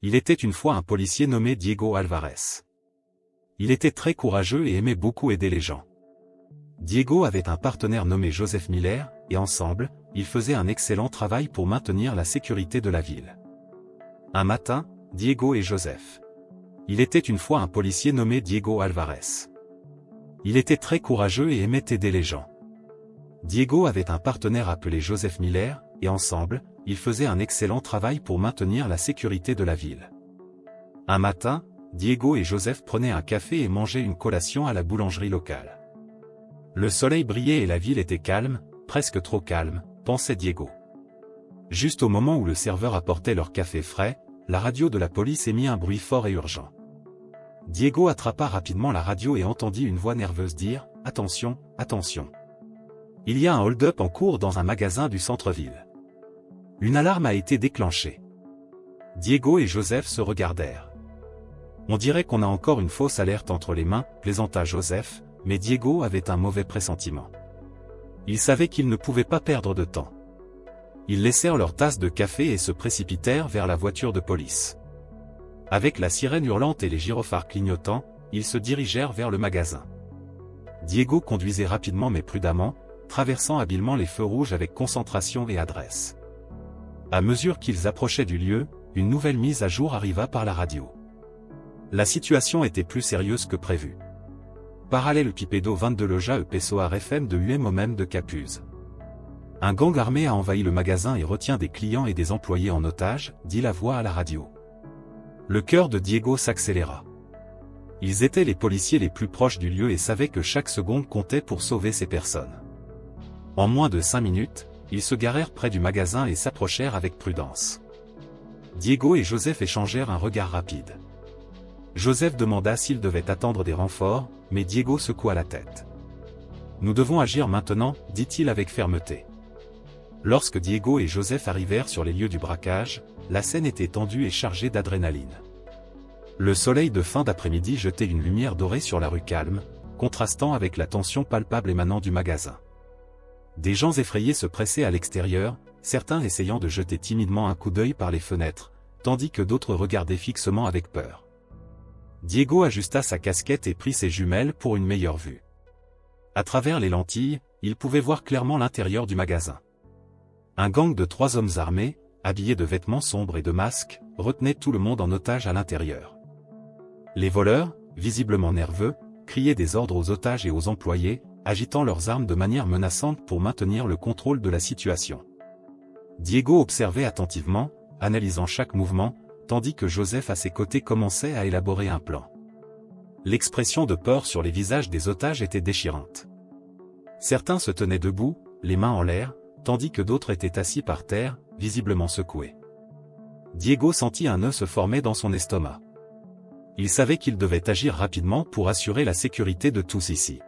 Il était une fois un policier nommé Diego Alvarez. Il était très courageux et aimait beaucoup aider les gens. Diego avait un partenaire nommé Joseph Miller, et ensemble, ils faisaient un excellent travail pour maintenir la sécurité de la ville. Un matin, Diego et Joseph. Il était une fois un policier nommé Diego Alvarez. Il était très courageux et aimait aider les gens. Diego avait un partenaire appelé Joseph Miller, et ensemble, ils faisaient un excellent travail pour maintenir la sécurité de la ville. Un matin, Diego et Joseph prenaient un café et mangeaient une collation à la boulangerie locale. Le soleil brillait et la ville était calme, presque trop calme, pensait Diego. Juste au moment où le serveur apportait leur café frais, la radio de la police émit un bruit fort et urgent. Diego attrapa rapidement la radio et entendit une voix nerveuse dire « Attention, attention. Il y a un hold-up en cours dans un magasin du centre-ville. » Une alarme a été déclenchée. Diego et Joseph se regardèrent. « On dirait qu'on a encore une fausse alerte entre les mains, » plaisanta Joseph, mais Diego avait un mauvais pressentiment. Il savait qu'ils ne pouvaient pas perdre de temps. Ils laissèrent leur tasse de café et se précipitèrent vers la voiture de police. Avec la sirène hurlante et les gyrophares clignotants, ils se dirigèrent vers le magasin. Diego conduisait rapidement mais prudemment, traversant habilement les feux rouges avec concentration et adresse. À mesure qu'ils approchaient du lieu, une nouvelle mise à jour arriva par la radio. La situation était plus sérieuse que prévu. Parallèlepipédo 22 Loja e Pessoa FM de UMOMEM de Capuz. Un gang armé a envahi le magasin et retient des clients et des employés en otage, dit la voix à la radio. Le cœur de Diego s'accéléra. Ils étaient les policiers les plus proches du lieu et savaient que chaque seconde comptait pour sauver ces personnes. En moins de 5 minutes, ils se garèrent près du magasin et s'approchèrent avec prudence. Diego et Joseph échangèrent un regard rapide. Joseph demanda s'il devait attendre des renforts, mais Diego secoua la tête. « Nous devons agir maintenant, » dit-il avec fermeté. Lorsque Diego et Joseph arrivèrent sur les lieux du braquage, la scène était tendue et chargée d'adrénaline. Le soleil de fin d'après-midi jetait une lumière dorée sur la rue calme, contrastant avec la tension palpable émanant du magasin. Des gens effrayés se pressaient à l'extérieur, certains essayant de jeter timidement un coup d'œil par les fenêtres, tandis que d'autres regardaient fixement avec peur. Diego ajusta sa casquette et prit ses jumelles pour une meilleure vue. À travers les lentilles, il pouvait voir clairement l'intérieur du magasin. Un gang de 3 hommes armés, habillés de vêtements sombres et de masques, retenait tout le monde en otage à l'intérieur. Les voleurs, visiblement nerveux, criaient des ordres aux otages et aux employés, agitant leurs armes de manière menaçante pour maintenir le contrôle de la situation. Diego observait attentivement, analysant chaque mouvement, tandis que Joseph à ses côtés commençait à élaborer un plan. L'expression de peur sur les visages des otages était déchirante. Certains se tenaient debout, les mains en l'air, tandis que d'autres étaient assis par terre, visiblement secoués. Diego sentit un nœud se former dans son estomac. Il savait qu'il devait agir rapidement pour assurer la sécurité de tous ici.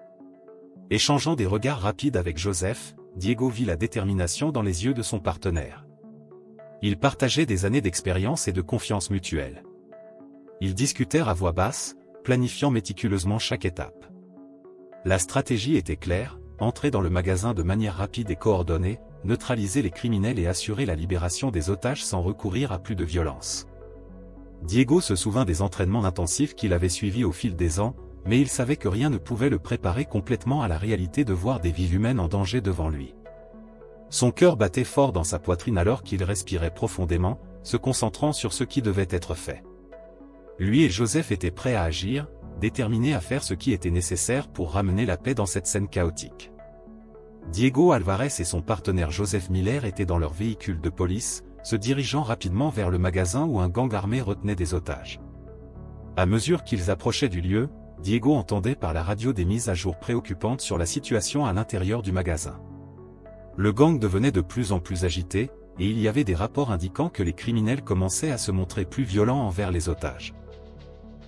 Échangeant des regards rapides avec Joseph, Diego vit la détermination dans les yeux de son partenaire. Ils partageaient des années d'expérience et de confiance mutuelle. Ils discutèrent à voix basse, planifiant méticuleusement chaque étape. La stratégie était claire, entrer dans le magasin de manière rapide et coordonnée, neutraliser les criminels et assurer la libération des otages sans recourir à plus de violence. Diego se souvint des entraînements intensifs qu'il avait suivis au fil des ans, mais il savait que rien ne pouvait le préparer complètement à la réalité de voir des vies humaines en danger devant lui. Son cœur battait fort dans sa poitrine alors qu'il respirait profondément, se concentrant sur ce qui devait être fait. Lui et Joseph étaient prêts à agir, déterminés à faire ce qui était nécessaire pour ramener la paix dans cette scène chaotique. Diego Alvarez et son partenaire Joseph Miller étaient dans leur véhicule de police, se dirigeant rapidement vers le magasin où un gang armé retenait des otages. À mesure qu'ils approchaient du lieu, Diego entendait par la radio des mises à jour préoccupantes sur la situation à l'intérieur du magasin. Le gang devenait de plus en plus agité, et il y avait des rapports indiquant que les criminels commençaient à se montrer plus violents envers les otages.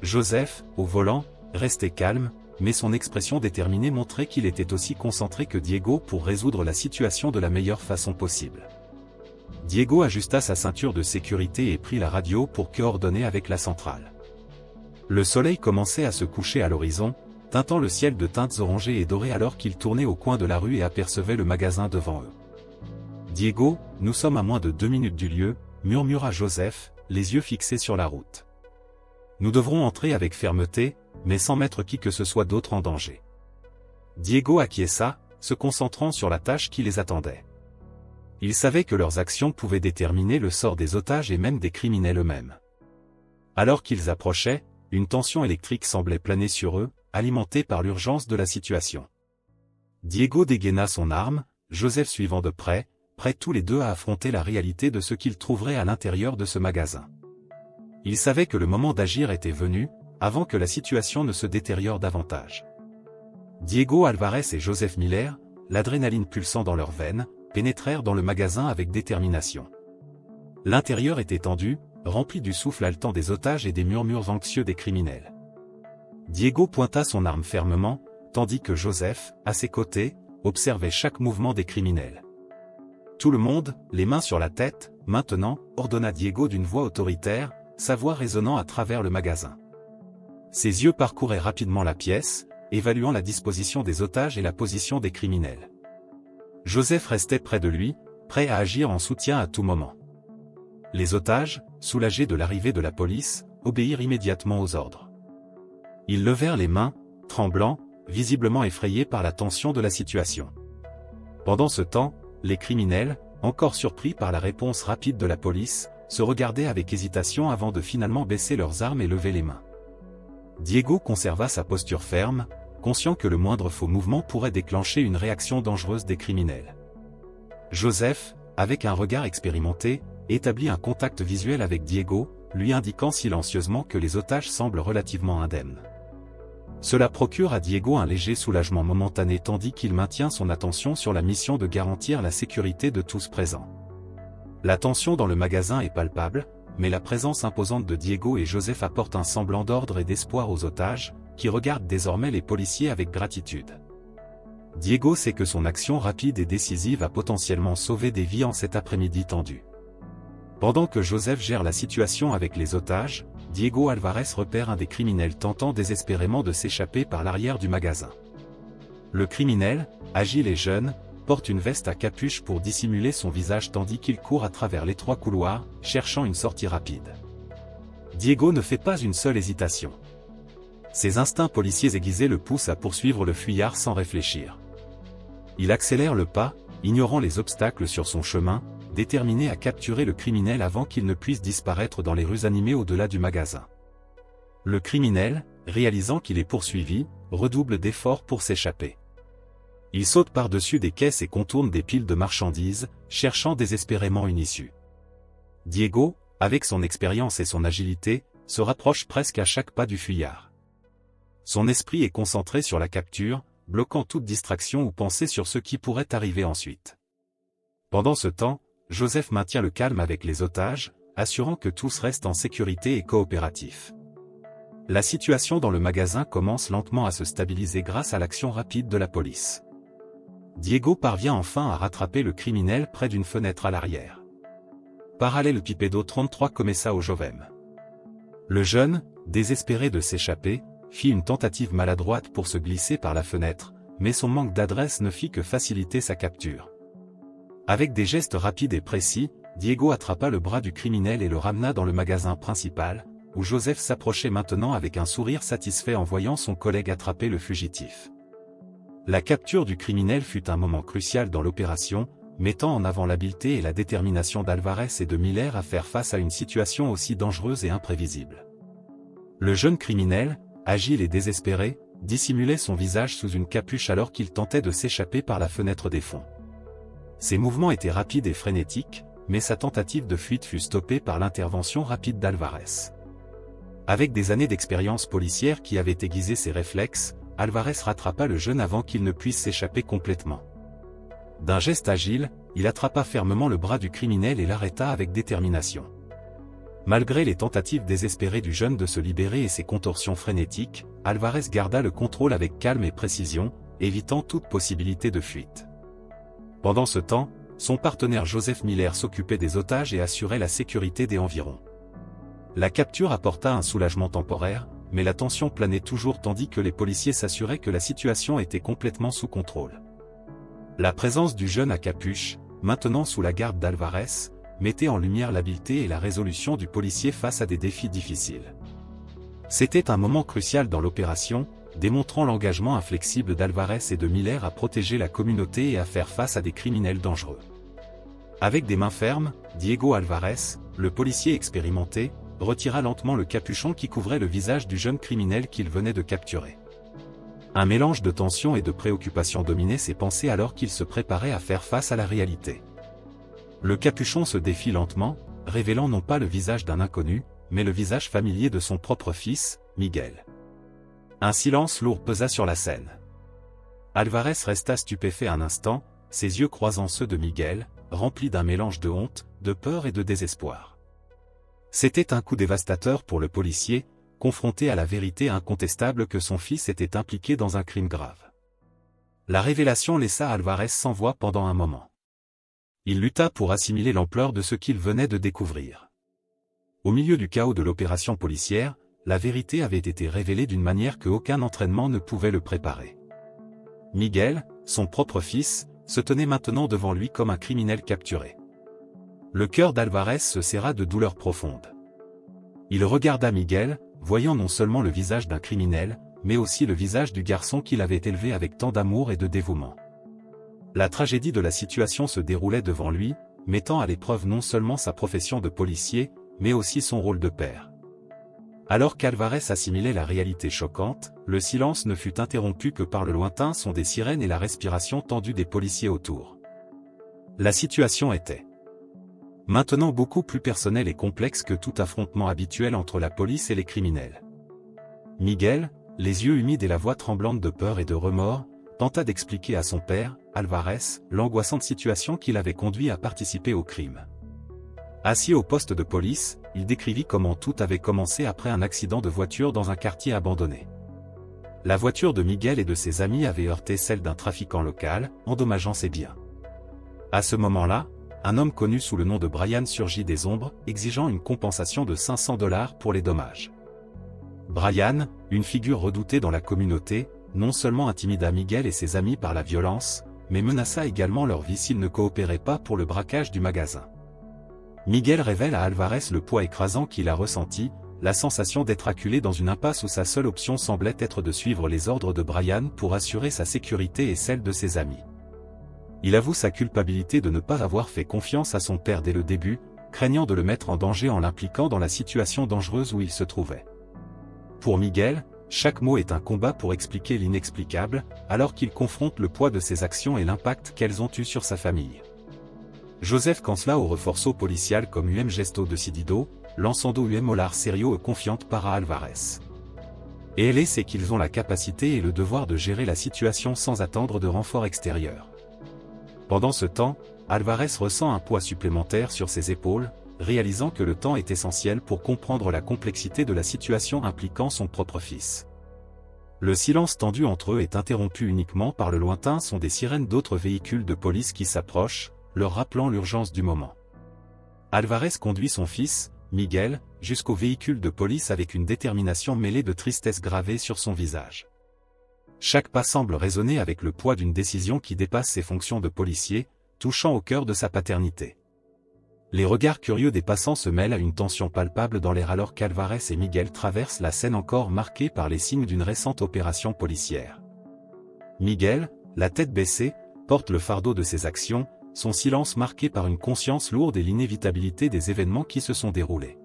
Joseph, au volant, restait calme, mais son expression déterminée montrait qu'il était aussi concentré que Diego pour résoudre la situation de la meilleure façon possible. Diego ajusta sa ceinture de sécurité et prit la radio pour coordonner avec la centrale. Le soleil commençait à se coucher à l'horizon, teintant le ciel de teintes orangées et dorées alors qu'ils tournaient au coin de la rue et apercevaient le magasin devant eux. « Diego, nous sommes à moins de 2 minutes du lieu », murmura Joseph, les yeux fixés sur la route. Nous devrons entrer avec fermeté, mais sans mettre qui que ce soit d'autre en danger. Diego acquiesça, se concentrant sur la tâche qui les attendait. Il savait que leurs actions pouvaient déterminer le sort des otages et même des criminels eux-mêmes. Alors qu'ils approchaient, une tension électrique semblait planer sur eux, alimentée par l'urgence de la situation. Diego dégaina son arme, Joseph suivant de près, prêts tous les deux à affronter la réalité de ce qu'ils trouveraient à l'intérieur de ce magasin. Ils savaient que le moment d'agir était venu, avant que la situation ne se détériore davantage. Diego Alvarez et Joseph Miller, l'adrénaline pulsant dans leurs veines, pénétrèrent dans le magasin avec détermination. L'intérieur était tendu, rempli du souffle haletant des otages et des murmures anxieux des criminels. Diego pointa son arme fermement, tandis que Joseph, à ses côtés, observait chaque mouvement des criminels. Tout le monde, les mains sur la tête, maintenant, ordonna Diego d'une voix autoritaire, sa voix résonnant à travers le magasin. Ses yeux parcouraient rapidement la pièce, évaluant la disposition des otages et la position des criminels. Joseph restait près de lui, prêt à agir en soutien à tout moment. Les otages, soulagés de l'arrivée de la police, obéirent immédiatement aux ordres. Ils levèrent les mains, tremblants, visiblement effrayés par la tension de la situation. Pendant ce temps, les criminels, encore surpris par la réponse rapide de la police, se regardaient avec hésitation avant de finalement baisser leurs armes et lever les mains. Diego conserva sa posture ferme, conscient que le moindre faux mouvement pourrait déclencher une réaction dangereuse des criminels. Joseph, avec un regard expérimenté, établit un contact visuel avec Diego, lui indiquant silencieusement que les otages semblent relativement indemnes. Cela procure à Diego un léger soulagement momentané tandis qu'il maintient son attention sur la mission de garantir la sécurité de tous présents. La tension dans le magasin est palpable, mais la présence imposante de Diego et Joseph apporte un semblant d'ordre et d'espoir aux otages, qui regardent désormais les policiers avec gratitude. Diego sait que son action rapide et décisive a potentiellement sauvé des vies en cet après-midi tendu. Pendant que Joseph gère la situation avec les otages, Diego Alvarez repère un des criminels tentant désespérément de s'échapper par l'arrière du magasin. Le criminel, agile et jeune, porte une veste à capuche pour dissimuler son visage tandis qu'il court à travers l'étroit couloir, cherchant une sortie rapide. Diego ne fait pas une seule hésitation. Ses instincts policiers aiguisés le poussent à poursuivre le fuyard sans réfléchir. Il accélère le pas, ignorant les obstacles sur son chemin, déterminé à capturer le criminel avant qu'il ne puisse disparaître dans les rues animées au-delà du magasin. Le criminel, réalisant qu'il est poursuivi, redouble d'efforts pour s'échapper. Il saute par-dessus des caisses et contourne des piles de marchandises, cherchant désespérément une issue. Diego, avec son expérience et son agilité, se rapproche presque à chaque pas du fuyard. Son esprit est concentré sur la capture, bloquant toute distraction ou pensée sur ce qui pourrait arriver ensuite. Pendant ce temps, Joseph maintient le calme avec les otages, assurant que tous restent en sécurité et coopératifs. La situation dans le magasin commence lentement à se stabiliser grâce à l'action rapide de la police. Diego parvient enfin à rattraper le criminel près d'une fenêtre à l'arrière. Parallèlepipédo 33 commessa au Jovem. Le jeune, désespéré de s'échapper, fit une tentative maladroite pour se glisser par la fenêtre, mais son manque d'adresse ne fit que faciliter sa capture. Avec des gestes rapides et précis, Diego attrapa le bras du criminel et le ramena dans le magasin principal, où Joseph s'approchait maintenant avec un sourire satisfait en voyant son collègue attraper le fugitif. La capture du criminel fut un moment crucial dans l'opération, mettant en avant l'habileté et la détermination d'Alvarez et de Miller à faire face à une situation aussi dangereuse et imprévisible. Le jeune criminel, agile et désespéré, dissimulait son visage sous une capuche alors qu'il tentait de s'échapper par la fenêtre des fonds. Ses mouvements étaient rapides et frénétiques, mais sa tentative de fuite fut stoppée par l'intervention rapide d'Alvarez. Avec des années d'expérience policière qui avaient aiguisé ses réflexes, Alvarez rattrapa le jeune avant qu'il ne puisse s'échapper complètement. D'un geste agile, il attrapa fermement le bras du criminel et l'arrêta avec détermination. Malgré les tentatives désespérées du jeune de se libérer et ses contorsions frénétiques, Alvarez garda le contrôle avec calme et précision, évitant toute possibilité de fuite. Pendant ce temps, son partenaire Joseph Miller s'occupait des otages et assurait la sécurité des environs. La capture apporta un soulagement temporaire, mais la tension planait toujours tandis que les policiers s'assuraient que la situation était complètement sous contrôle. La présence du jeune à capuche, maintenant sous la garde d'Alvarez, mettait en lumière l'habileté et la résolution du policier face à des défis difficiles. C'était un moment crucial dans l'opération, démontrant l'engagement inflexible d'Alvarez et de Miller à protéger la communauté et à faire face à des criminels dangereux. Avec des mains fermes, Diego Alvarez, le policier expérimenté, retira lentement le capuchon qui couvrait le visage du jeune criminel qu'il venait de capturer. Un mélange de tension et de préoccupation dominait ses pensées alors qu'il se préparait à faire face à la réalité. Le capuchon se défit lentement, révélant non pas le visage d'un inconnu, mais le visage familier de son propre fils, Miguel. Un silence lourd pesa sur la scène. Alvarez resta stupéfait un instant, ses yeux croisant ceux de Miguel, remplis d'un mélange de honte, de peur et de désespoir. C'était un coup dévastateur pour le policier, confronté à la vérité incontestable que son fils était impliqué dans un crime grave. La révélation laissa Alvarez sans voix pendant un moment. Il lutta pour assimiler l'ampleur de ce qu'il venait de découvrir. Au milieu du chaos de l'opération policière, la vérité avait été révélée d'une manière que aucun entraînement ne pouvait le préparer. Miguel, son propre fils, se tenait maintenant devant lui comme un criminel capturé. Le cœur d'Alvarez se serra de douleur profonde. Il regarda Miguel, voyant non seulement le visage d'un criminel, mais aussi le visage du garçon qu'il avait élevé avec tant d'amour et de dévouement. La tragédie de la situation se déroulait devant lui, mettant à l'épreuve non seulement sa profession de policier, mais aussi son rôle de père. Alors qu'Alvarez assimilait la réalité choquante, le silence ne fut interrompu que par le lointain son des sirènes et la respiration tendue des policiers autour. La situation était maintenant beaucoup plus personnelle et complexe que tout affrontement habituel entre la police et les criminels. Miguel, les yeux humides et la voix tremblante de peur et de remords, tenta d'expliquer à son père, Alvarez, l'angoissante situation qui l'avait conduit à participer au crime. Assis au poste de police, il décrivit comment tout avait commencé après un accident de voiture dans un quartier abandonné. La voiture de Miguel et de ses amis avait heurté celle d'un trafiquant local, endommageant ses biens. À ce moment-là, un homme connu sous le nom de Brian surgit des ombres, exigeant une compensation de $500 pour les dommages. Brian, une figure redoutée dans la communauté, non seulement intimida Miguel et ses amis par la violence, mais menaça également leur vie s'ils ne coopéraient pas pour le braquage du magasin. Miguel révèle à Alvarez le poids écrasant qu'il a ressenti, la sensation d'être acculé dans une impasse où sa seule option semblait être de suivre les ordres de Brian pour assurer sa sécurité et celle de ses amis. Il avoue sa culpabilité de ne pas avoir fait confiance à son père dès le début, craignant de le mettre en danger en l'impliquant dans la situation dangereuse où il se trouvait. Pour Miguel, chaque mot est un combat pour expliquer l'inexplicable, alors qu'il confronte le poids de ses actions et l'impact qu'elles ont eu sur sa famille. Joseph Cancelao reforço policial comme UM Gesto decidido, lançando UM olar serio e confiante para Alvarez. Et elle sait qu'ils ont la capacité et le devoir de gérer la situation sans attendre de renfort extérieur. Pendant ce temps, Alvarez ressent un poids supplémentaire sur ses épaules, réalisant que le temps est essentiel pour comprendre la complexité de la situation impliquant son propre fils. Le silence tendu entre eux est interrompu uniquement par le lointain son des sirènes d'autres véhicules de police qui s'approchent, leur rappelant l'urgence du moment. Alvarez conduit son fils, Miguel, jusqu'au véhicule de police avec une détermination mêlée de tristesse gravée sur son visage. Chaque pas semble résonner avec le poids d'une décision qui dépasse ses fonctions de policier, touchant au cœur de sa paternité. Les regards curieux des passants se mêlent à une tension palpable dans l'air alors qu'Alvarez et Miguel traversent la scène encore marquée par les signes d'une récente opération policière. Miguel, la tête baissée, porte le fardeau de ses actions, son silence marqué par une conscience lourde et l'inévitabilité des événements qui se sont déroulés.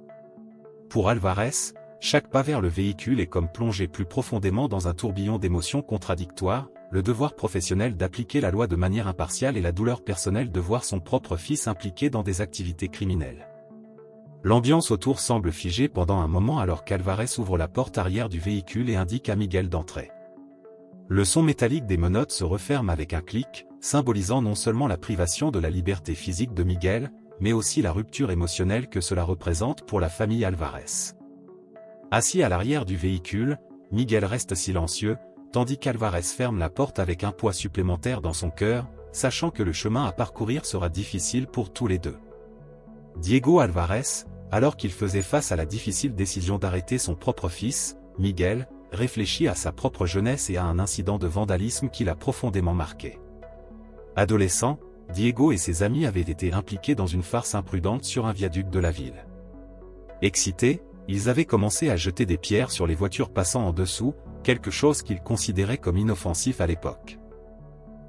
Pour Alvarez, chaque pas vers le véhicule est comme plonger plus profondément dans un tourbillon d'émotions contradictoires, le devoir professionnel d'appliquer la loi de manière impartiale et la douleur personnelle de voir son propre fils impliqué dans des activités criminelles. L'ambiance autour semble figée pendant un moment alors qu'Alvarez ouvre la porte arrière du véhicule et indique à Miguel d'entrer. Le son métallique des menottes se referme avec un clic, symbolisant non seulement la privation de la liberté physique de Miguel, mais aussi la rupture émotionnelle que cela représente pour la famille Alvarez. Assis à l'arrière du véhicule, Miguel reste silencieux, tandis qu'Alvarez ferme la porte avec un poids supplémentaire dans son cœur, sachant que le chemin à parcourir sera difficile pour tous les deux. Diego Alvarez, alors qu'il faisait face à la difficile décision d'arrêter son propre fils, Miguel, réfléchit à sa propre jeunesse et à un incident de vandalisme qui l'a profondément marqué. Adolescent, Diego et ses amis avaient été impliqués dans une farce imprudente sur un viaduc de la ville. Excités, ils avaient commencé à jeter des pierres sur les voitures passant en dessous, quelque chose qu'ils considéraient comme inoffensif à l'époque.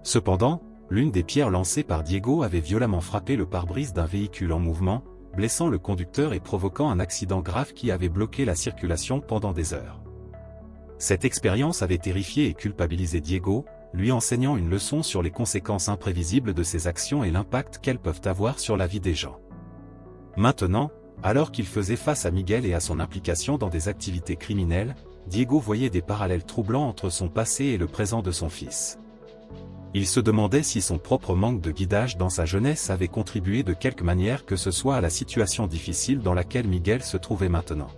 Cependant, l'une des pierres lancées par Diego avait violemment frappé le pare-brise d'un véhicule en mouvement, blessant le conducteur et provoquant un accident grave qui avait bloqué la circulation pendant des heures. Cette expérience avait terrifié et culpabilisé Diego, lui enseignant une leçon sur les conséquences imprévisibles de ses actions et l'impact qu'elles peuvent avoir sur la vie des gens. Maintenant, alors qu'il faisait face à Miguel et à son implication dans des activités criminelles, Diego voyait des parallèles troublants entre son passé et le présent de son fils. Il se demandait si son propre manque de guidage dans sa jeunesse avait contribué de quelque manière que ce soit à la situation difficile dans laquelle Miguel se trouvait maintenant.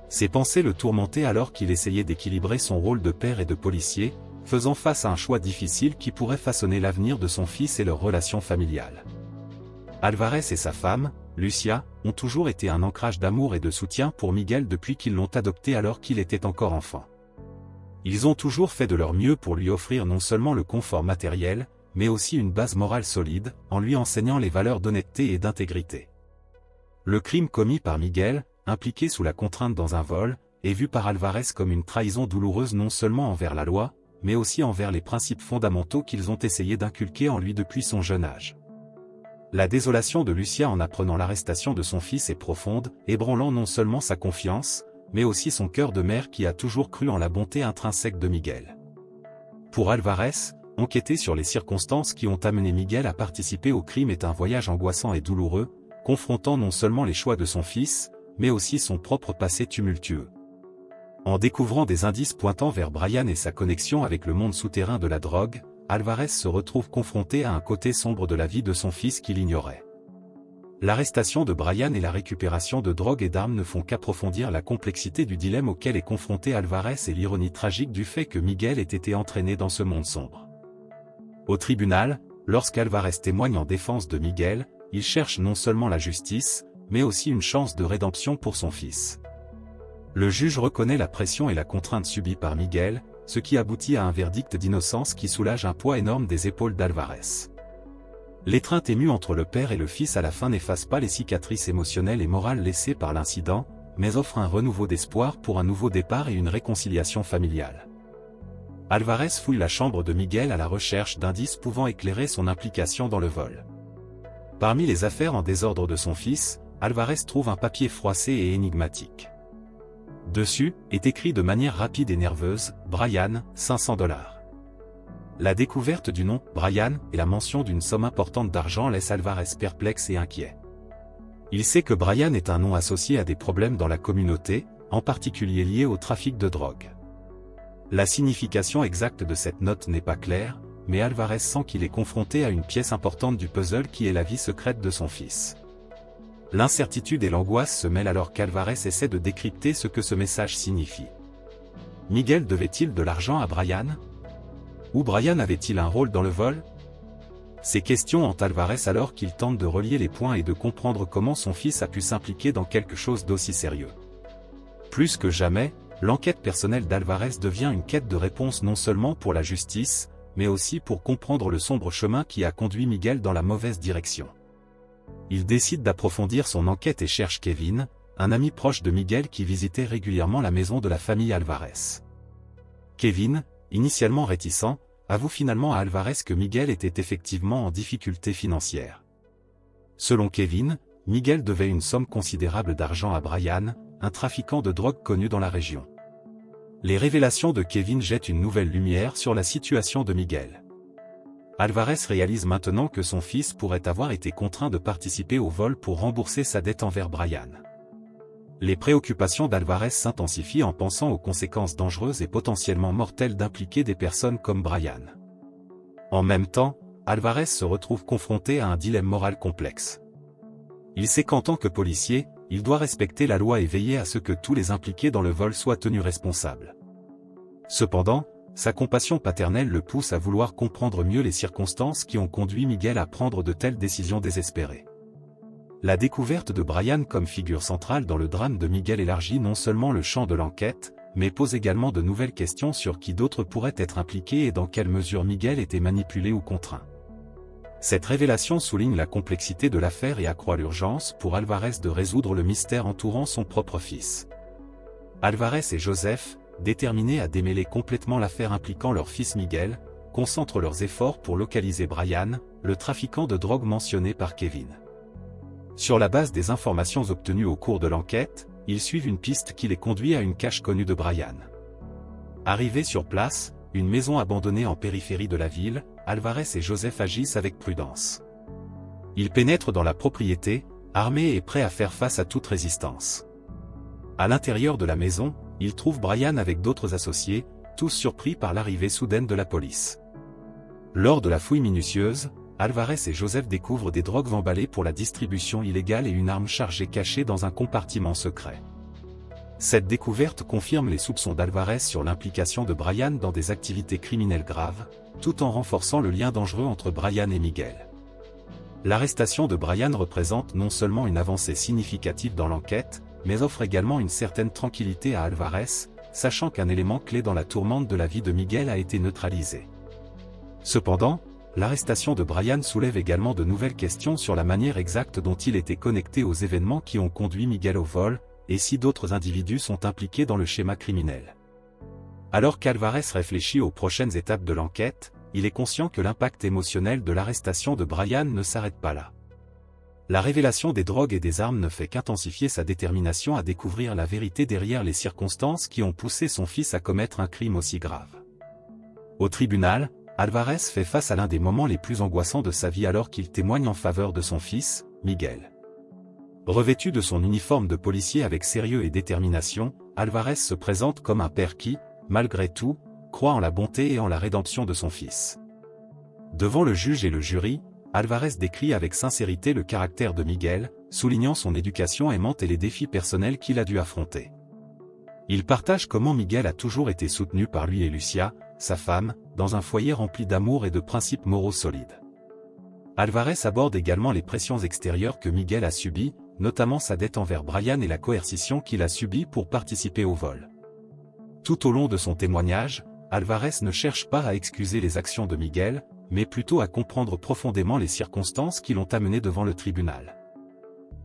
Ces pensées le tourmentaient alors qu'il essayait d'équilibrer son rôle de père et de policier, faisant face à un choix difficile qui pourrait façonner l'avenir de son fils et leur relation familiale. Alvarez et sa femme, Lucia, ont toujours été un ancrage d'amour et de soutien pour Miguel depuis qu'ils l'ont adopté alors qu'il était encore enfant. Ils ont toujours fait de leur mieux pour lui offrir non seulement le confort matériel, mais aussi une base morale solide, en lui enseignant les valeurs d'honnêteté et d'intégrité. Le crime commis par Miguel, impliqué sous la contrainte dans un vol, est vu par Alvarez comme une trahison douloureuse non seulement envers la loi, mais aussi envers les principes fondamentaux qu'ils ont essayé d'inculquer en lui depuis son jeune âge. La désolation de Lucia en apprenant l'arrestation de son fils est profonde, ébranlant non seulement sa confiance, mais aussi son cœur de mère qui a toujours cru en la bonté intrinsèque de Miguel. Pour Alvarez, enquêter sur les circonstances qui ont amené Miguel à participer au crime est un voyage angoissant et douloureux, confrontant non seulement les choix de son fils, mais aussi son propre passé tumultueux. En découvrant des indices pointant vers Brian et sa connexion avec le monde souterrain de la drogue, Alvarez se retrouve confronté à un côté sombre de la vie de son fils qu'il ignorait. L'arrestation de Brian et la récupération de drogue et d'armes ne font qu'approfondir la complexité du dilemme auquel est confronté Alvarez et l'ironie tragique du fait que Miguel ait été entraîné dans ce monde sombre. Au tribunal, lorsqu'Alvarez témoigne en défense de Miguel, il cherche non seulement la justice, mais aussi une chance de rédemption pour son fils. Le juge reconnaît la pression et la contrainte subies par Miguel, ce qui aboutit à un verdict d'innocence qui soulage un poids énorme des épaules d'Alvarez. L'étreinte émue entre le père et le fils à la fin n'efface pas les cicatrices émotionnelles et morales laissées par l'incident, mais offre un renouveau d'espoir pour un nouveau départ et une réconciliation familiale. Alvarez fouille la chambre de Miguel à la recherche d'indices pouvant éclairer son implication dans le vol. Parmi les affaires en désordre de son fils, Alvarez trouve un papier froissé et énigmatique. Dessus, est écrit de manière rapide et nerveuse, « Brian, 500 $. La découverte du nom « Brian » et la mention d'une somme importante d'argent laissent Alvarez perplexe et inquiet. Il sait que Brian est un nom associé à des problèmes dans la communauté, en particulier liés au trafic de drogue. La signification exacte de cette note n'est pas claire, mais Alvarez sent qu'il est confronté à une pièce importante du puzzle qui est la vie secrète de son fils. L'incertitude et l'angoisse se mêlent alors qu'Alvarez essaie de décrypter ce que ce message signifie. Miguel devait-il de l'argent à Brian ? Ou Brian avait-il un rôle dans le vol ? Ces questions hantent Alvarez alors qu'il tente de relier les points et de comprendre comment son fils a pu s'impliquer dans quelque chose d'aussi sérieux. Plus que jamais, l'enquête personnelle d'Alvarez devient une quête de réponse non seulement pour la justice, mais aussi pour comprendre le sombre chemin qui a conduit Miguel dans la mauvaise direction. Il décide d'approfondir son enquête et cherche Kevin, un ami proche de Miguel qui visitait régulièrement la maison de la famille Alvarez. Kevin, initialement réticent, avoue finalement à Alvarez que Miguel était effectivement en difficulté financière. Selon Kevin, Miguel devait une somme considérable d'argent à Brian, un trafiquant de drogue connu dans la région. Les révélations de Kevin jettent une nouvelle lumière sur la situation de Miguel. Alvarez réalise maintenant que son fils pourrait avoir été contraint de participer au vol pour rembourser sa dette envers Brian. Les préoccupations d'Alvarez s'intensifient en pensant aux conséquences dangereuses et potentiellement mortelles d'impliquer des personnes comme Brian. En même temps, Alvarez se retrouve confronté à un dilemme moral complexe. Il sait qu'en tant que policier, il doit respecter la loi et veiller à ce que tous les impliqués dans le vol soient tenus responsables. Cependant, sa compassion paternelle le pousse à vouloir comprendre mieux les circonstances qui ont conduit Miguel à prendre de telles décisions désespérées. La découverte de Brian comme figure centrale dans le drame de Miguel élargit non seulement le champ de l'enquête, mais pose également de nouvelles questions sur qui d'autres pourraient être impliqués et dans quelle mesure Miguel était manipulé ou contraint. Cette révélation souligne la complexité de l'affaire et accroît l'urgence pour Alvarez de résoudre le mystère entourant son propre fils. Alvarez et Joseph, déterminés à démêler complètement l'affaire impliquant leur fils Miguel, concentrent leurs efforts pour localiser Brian, le trafiquant de drogue mentionné par Kevin. Sur la base des informations obtenues au cours de l'enquête, ils suivent une piste qui les conduit à une cache connue de Brian. Arrivés sur place, une maison abandonnée en périphérie de la ville, Alvarez et Joseph agissent avec prudence. Ils pénètrent dans la propriété, armés et prêts à faire face à toute résistance. À l'intérieur de la maison, ils trouvent Brian avec d'autres associés, tous surpris par l'arrivée soudaine de la police. Lors de la fouille minutieuse, Alvarez et Joseph découvrent des drogues emballées pour la distribution illégale et une arme chargée cachée dans un compartiment secret. Cette découverte confirme les soupçons d'Alvarez sur l'implication de Brian dans des activités criminelles graves, tout en renforçant le lien dangereux entre Brian et Miguel. L'arrestation de Brian représente non seulement une avancée significative dans l'enquête, mais offre également une certaine tranquillité à Alvarez, sachant qu'un élément clé dans la tourmente de la vie de Miguel a été neutralisé. Cependant, l'arrestation de Brian soulève également de nouvelles questions sur la manière exacte dont il était connecté aux événements qui ont conduit Miguel au vol, et si d'autres individus sont impliqués dans le schéma criminel. Alors qu'Alvarez réfléchit aux prochaines étapes de l'enquête, il est conscient que l'impact émotionnel de l'arrestation de Brian ne s'arrête pas là. La révélation des drogues et des armes ne fait qu'intensifier sa détermination à découvrir la vérité derrière les circonstances qui ont poussé son fils à commettre un crime aussi grave. Au tribunal, Alvarez fait face à l'un des moments les plus angoissants de sa vie alors qu'il témoigne en faveur de son fils, Miguel. Revêtu de son uniforme de policier avec sérieux et détermination, Alvarez se présente comme un père qui, malgré tout, croit en la bonté et en la rédemption de son fils. Devant le juge et le jury, Alvarez décrit avec sincérité le caractère de Miguel, soulignant son éducation aimante et les défis personnels qu'il a dû affronter. Il partage comment Miguel a toujours été soutenu par lui et Lucia, sa femme, dans un foyer rempli d'amour et de principes moraux solides. Alvarez aborde également les pressions extérieures que Miguel a subies, notamment sa dette envers Brian et la coercition qu'il a subie pour participer au vol. Tout au long de son témoignage, Alvarez ne cherche pas à excuser les actions de Miguel, mais plutôt à comprendre profondément les circonstances qui l'ont amené devant le tribunal.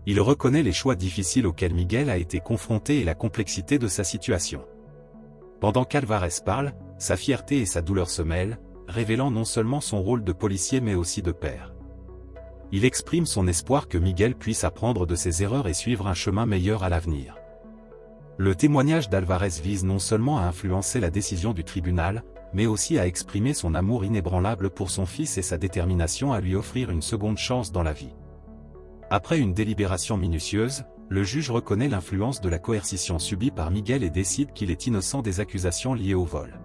Il reconnaît les choix difficiles auxquels Miguel a été confronté et la complexité de sa situation. Pendant qu'Alvarez parle, sa fierté et sa douleur se mêlent, révélant non seulement son rôle de policier mais aussi de père. Il exprime son espoir que Miguel puisse apprendre de ses erreurs et suivre un chemin meilleur à l'avenir. Le témoignage d'Alvarez vise non seulement à influencer la décision du tribunal, mais aussi à exprimer son amour inébranlable pour son fils et sa détermination à lui offrir une seconde chance dans la vie. Après une délibération minutieuse, le juge reconnaît l'influence de la coercition subie par Miguel et décide qu'il est innocent des accusations liées au vol.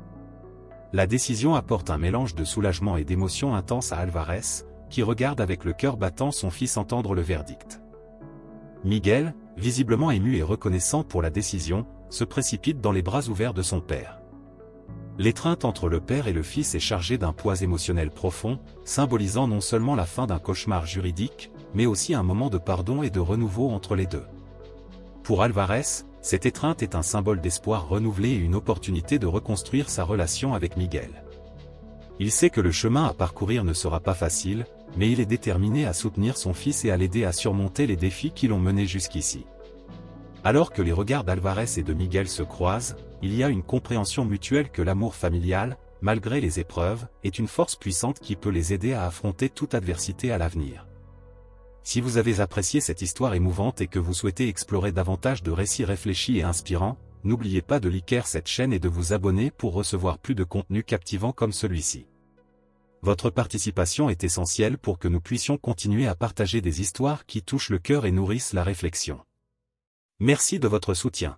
La décision apporte un mélange de soulagement et d'émotion intense à Alvarez, qui regarde avec le cœur battant son fils entendre le verdict. Miguel, visiblement ému et reconnaissant pour la décision, se précipite dans les bras ouverts de son père. L'étreinte entre le père et le fils est chargée d'un poids émotionnel profond, symbolisant non seulement la fin d'un cauchemar juridique, mais aussi un moment de pardon et de renouveau entre les deux. Pour Alvarez, cette étreinte est un symbole d'espoir renouvelé et une opportunité de reconstruire sa relation avec Miguel. Il sait que le chemin à parcourir ne sera pas facile, mais il est déterminé à soutenir son fils et à l'aider à surmonter les défis qui l'ont mené jusqu'ici. Alors que les regards d'Alvarez et de Miguel se croisent, il y a une compréhension mutuelle que l'amour familial, malgré les épreuves, est une force puissante qui peut les aider à affronter toute adversité à l'avenir. Si vous avez apprécié cette histoire émouvante et que vous souhaitez explorer davantage de récits réfléchis et inspirants, n'oubliez pas de liker cette chaîne et de vous abonner pour recevoir plus de contenus captivants comme celui-ci. Votre participation est essentielle pour que nous puissions continuer à partager des histoires qui touchent le cœur et nourrissent la réflexion. Merci de votre soutien.